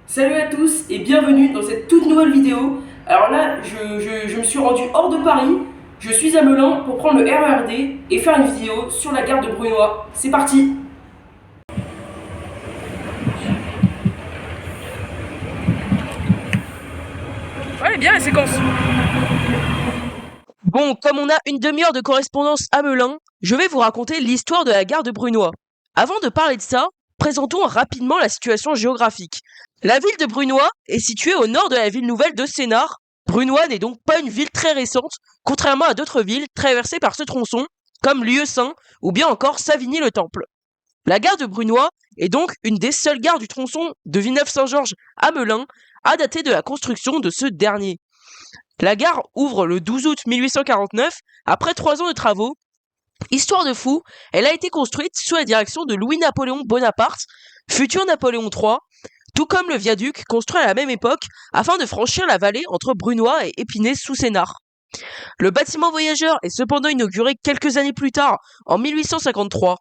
Salut à tous et bienvenue dans cette toute nouvelle vidéo. Alors là, je me suis rendu hors de Paris, je suis à Melun pour prendre le RERD et faire une vidéo sur la gare de Brunoy. C'est parti! Ouais, bien la séquence. Bon, comme on a une demi-heure de correspondance à Melun, je vais vous raconter l'histoire de la gare de Brunoy. Avant de parler de ça, présentons rapidement la situation géographique. La ville de Brunoy est située au nord de la ville nouvelle de Sénart. Brunoy n'est donc pas une ville très récente, contrairement à d'autres villes traversées par ce tronçon, comme Lieusaint ou bien encore Savigny-le-Temple. La gare de Brunoy est donc une des seules gares du tronçon de Villeneuve-Saint-Georges à Melun à dater de la construction de ce dernier. La gare ouvre le 12 août 1849, après 3 ans de travaux. Histoire de fou, elle a été construite sous la direction de Louis-Napoléon Bonaparte, futur Napoléon III, tout comme le viaduc construit à la même époque afin de franchir la vallée entre Brunoy et Épinay-sous-Sénart. Le bâtiment voyageur est cependant inauguré quelques années plus tard, en 1853.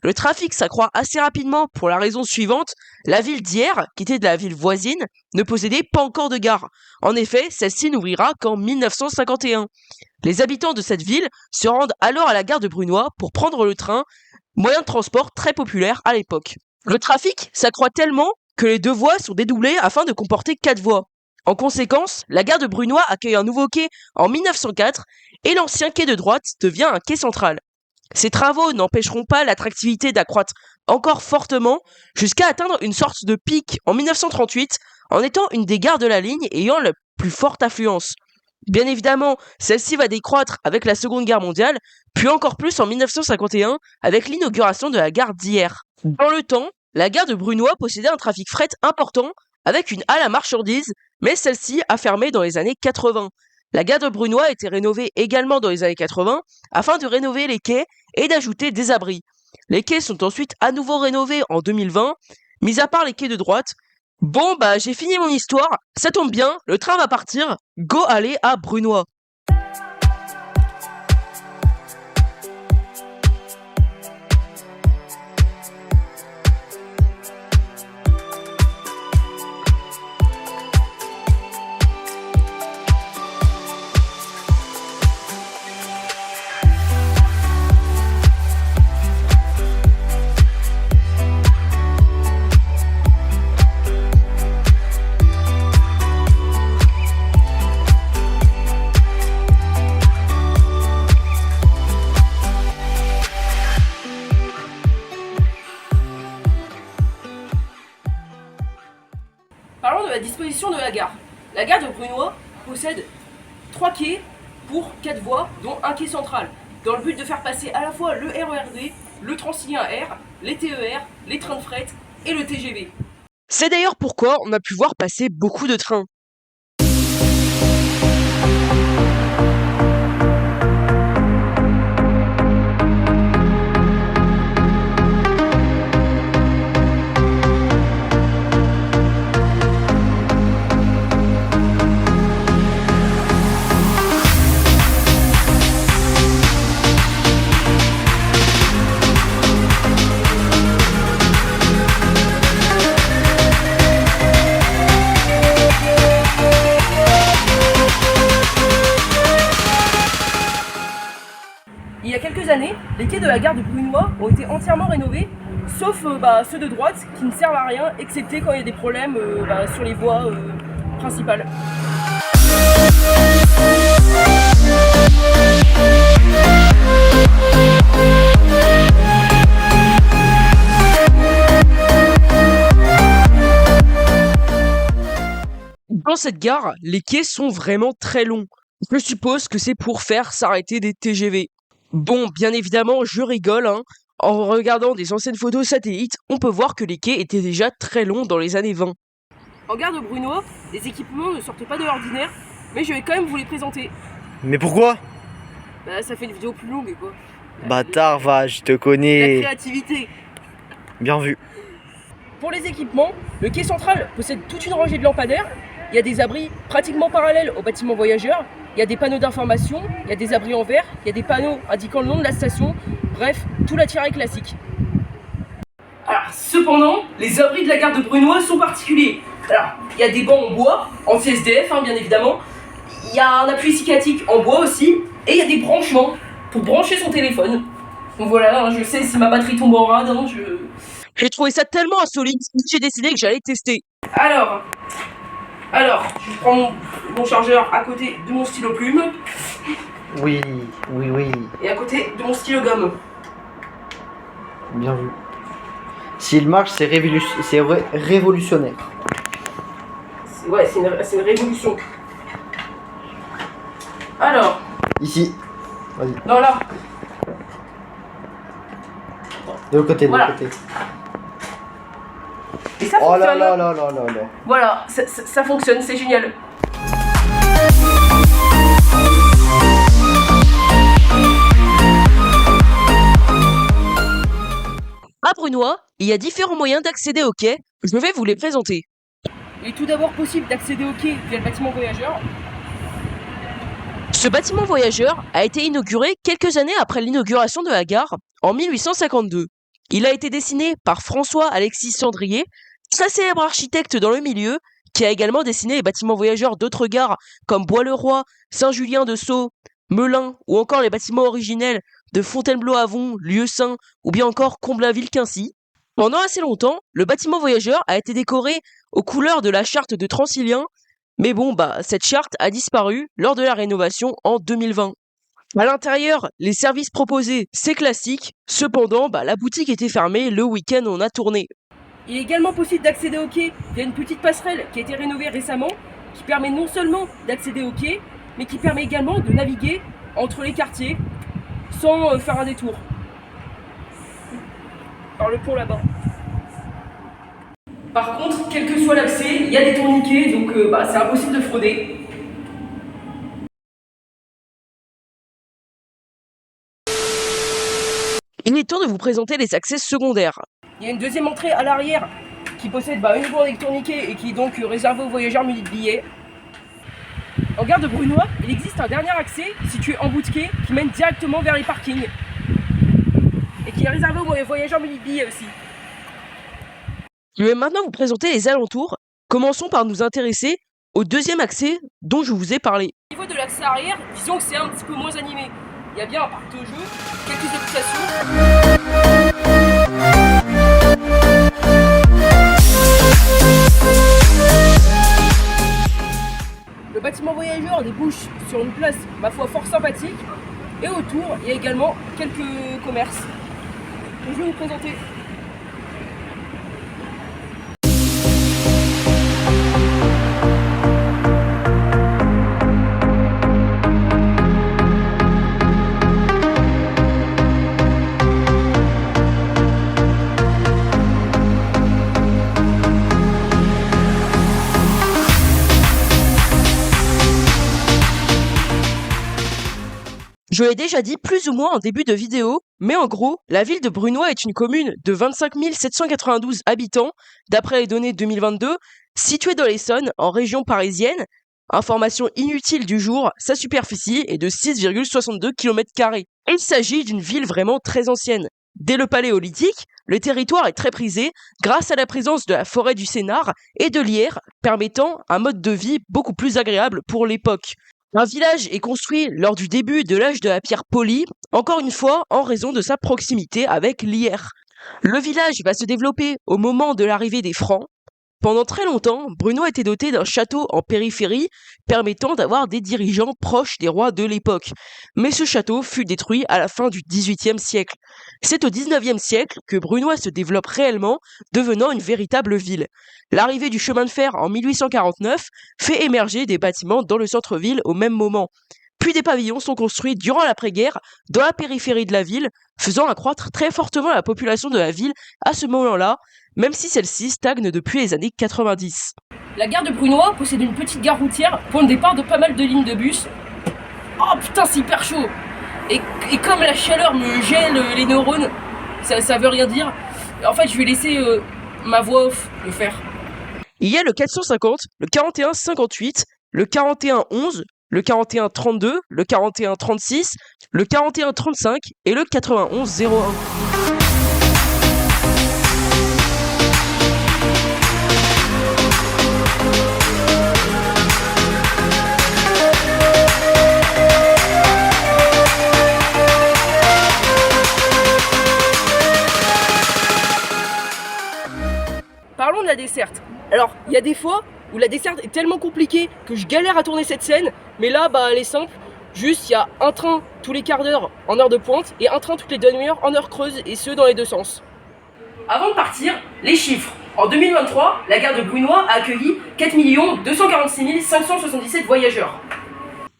Le trafic s'accroît assez rapidement pour la raison suivante, la ville d'Hyères, qui était de la ville voisine, ne possédait pas encore de gare. En effet, celle-ci n'ouvrira qu'en 1951. Les habitants de cette ville se rendent alors à la gare de Brunoy pour prendre le train, moyen de transport très populaire à l'époque. Le trafic s'accroît tellement que les 2 voies sont dédoublées afin de comporter 4 voies. En conséquence, la gare de Brunoy accueille un nouveau quai en 1904 et l'ancien quai de droite devient un quai central. Ces travaux n'empêcheront pas l'attractivité d'accroître encore fortement jusqu'à atteindre une sorte de pic en 1938 en étant une des gares de la ligne ayant la plus forte affluence. Bien évidemment, celle-ci va décroître avec la Seconde Guerre mondiale, puis encore plus en 1951 avec l'inauguration de la gare d'Hyères. Dans le temps, la gare de Brunoy possédait un trafic fret important avec une halle à marchandises, mais celle-ci a fermé dans les années 80. La gare de Brunoy a été rénovée également dans les années 80 afin de rénover les quais et d'ajouter des abris. Les quais sont ensuite à nouveau rénovés en 2020, mis à part les quais de droite. Bon bah j'ai fini mon histoire, ça tombe bien, le train va partir, go aller à Brunoy. Parlons de la disposition de la gare. La gare de Brunoy possède 3 quais pour 4 voies, dont un quai central, dans le but de faire passer à la fois le RERD, le Transilien R, les TER, les trains de fret et le TGV. C'est d'ailleurs pourquoi on a pu voir passer beaucoup de trains. Il y a quelques années, les quais de la gare de Brunoy ont été entièrement rénovés, sauf ceux de droite qui ne servent à rien, excepté quand il y a des problèmes sur les voies principales. Dans cette gare, les quais sont vraiment très longs. Je suppose que c'est pour faire s'arrêter des TGV. Bon, bien évidemment, je rigole, hein. En regardant des anciennes photos satellites, on peut voir que les quais étaient déjà très longs dans les années 20. En gare de Brunoy, les équipements ne sortent pas de l'ordinaire, mais je vais quand même vous les présenter. Mais pourquoi? Ça fait une vidéo plus longue quoi. Bâtard, va, je te La connais. créativité. Bien vu. Pour les équipements, le quai central possède toute une rangée de lampadaires. Il y a des abris pratiquement parallèles au bâtiment voyageur. Il y a des panneaux d'information, il y a des abris en verre, il y a des panneaux indiquant le nom de la station. Bref, tout l'attirail classique. Alors, cependant, les abris de la gare de Brunois sont particuliers. Alors, il y a des bancs en bois, anti-SDF, bien évidemment. Il y a un appui cicatique en bois aussi. Et il y a des branchements pour brancher son téléphone. Donc voilà, je sais, si ma batterie tombe en rade, J'ai trouvé ça tellement insolite, j'ai décidé que j'allais tester. Alors, je prends mon chargeur à côté de mon stylo plume Oui. et à côté de mon stylo gomme. Bien vu. S'il marche, c'est révolutionnaire. C'est une révolution. Alors, Ici. Vas-y. non là, De l'autre côté, Voilà. et ça Oh fonctionne. là. Voilà, ça fonctionne, c'est génial. À Brunois, il y a différents moyens d'accéder au quai, je vais vous les présenter. Il est tout d'abord possible d'accéder au quai via le bâtiment voyageur. Ce bâtiment voyageur a été inauguré quelques années après l'inauguration de la gare, en 1852. Il a été dessiné par François-Alexis Cendrier, très célèbre architecte dans le milieu, qui a également dessiné les bâtiments voyageurs d'autres gares comme Bois-le-Roi, Saint-Julien-de-Sceaux, Melun ou encore les bâtiments originels de Fontainebleau-Avon, Lieusaint ou bien encore Comblain-Quincy. Pendant assez longtemps, le bâtiment voyageur a été décoré aux couleurs de la charte de Transilien, mais bon, cette charte a disparu lors de la rénovation en 2020. À l'intérieur, les services proposés, c'est classique, cependant, la boutique était fermée le week-end où on a tourné. Il est également possible d'accéder au quai via une petite passerelle qui a été rénovée récemment, qui permet non seulement d'accéder au quai, mais qui permet également de naviguer entre les quartiers sans faire un détour. Par le pont là-bas. Par contre, quel que soit l'accès, il y a des tourniquets, donc c'est impossible de frauder. Il est temps de vous présenter les accès secondaires. Il y a une deuxième entrée à l'arrière qui possède uniquement des tourniquets et qui est donc réservée aux voyageurs munis de billets. En gare de Brunois, il existe un dernier accès situé en bout de quai qui mène directement vers les parkings et qui est réservé aux voyageurs munis de billets aussi. Je vais maintenant vous présenter les alentours. Commençons par nous intéresser au deuxième accès dont je vous ai parlé. Au niveau de l'accès arrière, disons que c'est un petit peu moins animé. Il y a bien un parc de jeux, quelques habitations. Le bâtiment voyageur débouche sur une place, ma foi, fort sympathique. Et autour, il y a également quelques commerces que je vais vous présenter. Je l'ai déjà dit plus ou moins en début de vidéo, mais en gros, la ville de Brunois est une commune de 25 792 habitants, d'après les données 2022, située dans l'Essonne, en région parisienne. Information inutile du jour, sa superficie est de 6,62 km². Il s'agit d'une ville vraiment très ancienne. Dès le Paléolithique, le territoire est très prisé grâce à la présence de la forêt du Sénart et de lierre, permettant un mode de vie beaucoup plus agréable pour l'époque. Un village est construit lors du début de l'âge de la pierre polie, encore une fois en raison de sa proximité avec l'Hyères. Le village va se développer au moment de l'arrivée des Francs. Pendant très longtemps, Brunois était doté d'un château en périphérie permettant d'avoir des dirigeants proches des rois de l'époque. Mais ce château fut détruit à la fin du XVIIIe siècle. C'est au XIXe siècle que Brunois se développe réellement, devenant une véritable ville. L'arrivée du chemin de fer en 1849 fait émerger des bâtiments dans le centre-ville au même moment. Puis des pavillons sont construits durant l'après-guerre dans la périphérie de la ville, faisant accroître très fortement la population de la ville à ce moment-là, même si celle-ci stagne depuis les années 90. La gare de Brunois possède une petite gare routière, point de départ de pas mal de lignes de bus. Oh putain, c'est hyper chaud! Et comme la chaleur me gèle les neurones, ça veut rien dire. En fait, je vais laisser ma voix off le faire. Il y a le 450, le 4158, le 4111, le 4132, le 4136, le 4135 et le 9101. parlons de la desserte. Alors, il y a des fois où la desserte est tellement compliquée que je galère à tourner cette scène, mais là, bah, elle est simple. Juste, il y a un train tous les quarts d'heure en heure de pointe et un train toutes les demi-heures en heure creuse, et ce dans les deux sens. Avant de partir, les chiffres. En 2023, la gare de Brunoy a accueilli 4 246 577 voyageurs.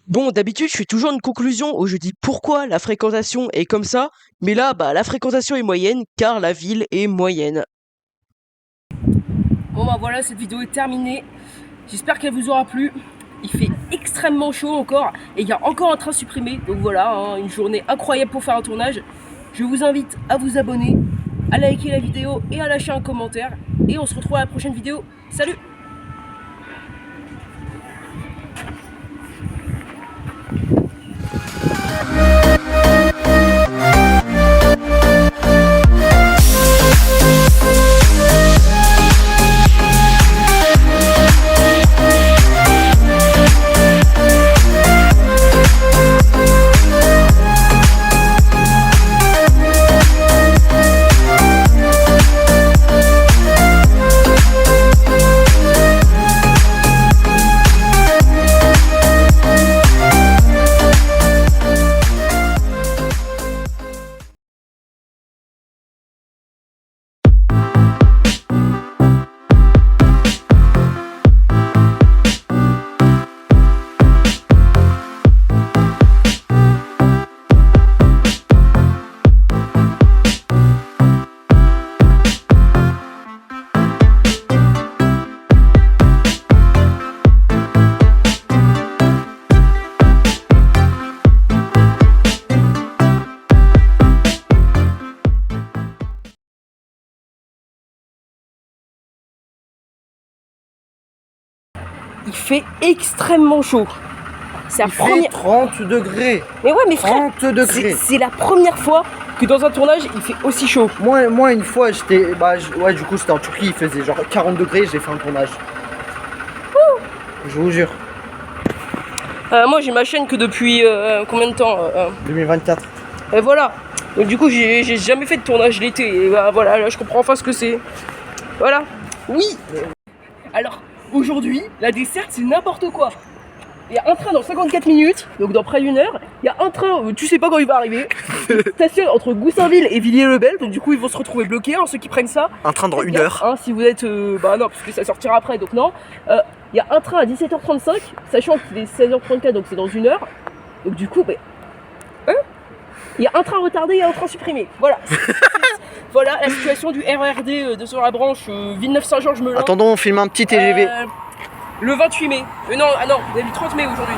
Bon, d'habitude, je fais toujours une conclusion où je dis pourquoi la fréquentation est comme ça, mais là, bah, la fréquentation est moyenne car la ville est moyenne. Bon bah voilà, cette vidéo est terminée. J'espère qu'elle vous aura plu. Il fait extrêmement chaud encore et il y a encore un train supprimé. Donc voilà, hein, une journée incroyable pour faire un tournage. Je vous invite à vous abonner, à liker la vidéo et à lâcher un commentaire. Et on se retrouve à la prochaine vidéo. Salut! Il fait extrêmement chaud. C'est la Il fait première. 30 degrés. Mais ouais, mais frère, 30 degrés. c'est la première fois que dans un tournage il fait aussi chaud. Moi, une fois, j'étais. Ouais, du coup, c'était en Turquie, il faisait genre 40 degrés, j'ai fait un tournage. Je vous jure. Moi j'ai ma chaîne que depuis combien de temps 2024. Et voilà. Donc du coup j'ai jamais fait de tournage l'été. Et bah voilà, là je comprends enfin ce que c'est. Voilà. Oui. Alors aujourd'hui, la desserte c'est n'importe quoi. Il y a un train dans 54 minutes, donc dans près d'une heure. Il y a un train, tu sais pas quand il va arriver. Il stationne entre Goussainville et Villiers-le-Bel, donc du coup ils vont se retrouver bloqués, hein, ceux qui prennent ça. Un train dans Faites gaffe, hein, si vous êtes... bah non, parce que ça sortira après, donc non. Il y a un train à 17h35, sachant qu'il est 16h34, donc c'est dans une heure. Donc du coup, bah... Hein, il y a un train retardé et un train supprimé. Voilà. Voilà la situation du RERD de sur la branche Villeneuve-Saint-Georges-Melun. Attendons, on filme un petit TGV. Le 28 mai. Non, ah non, on a eu le 30 mai aujourd'hui.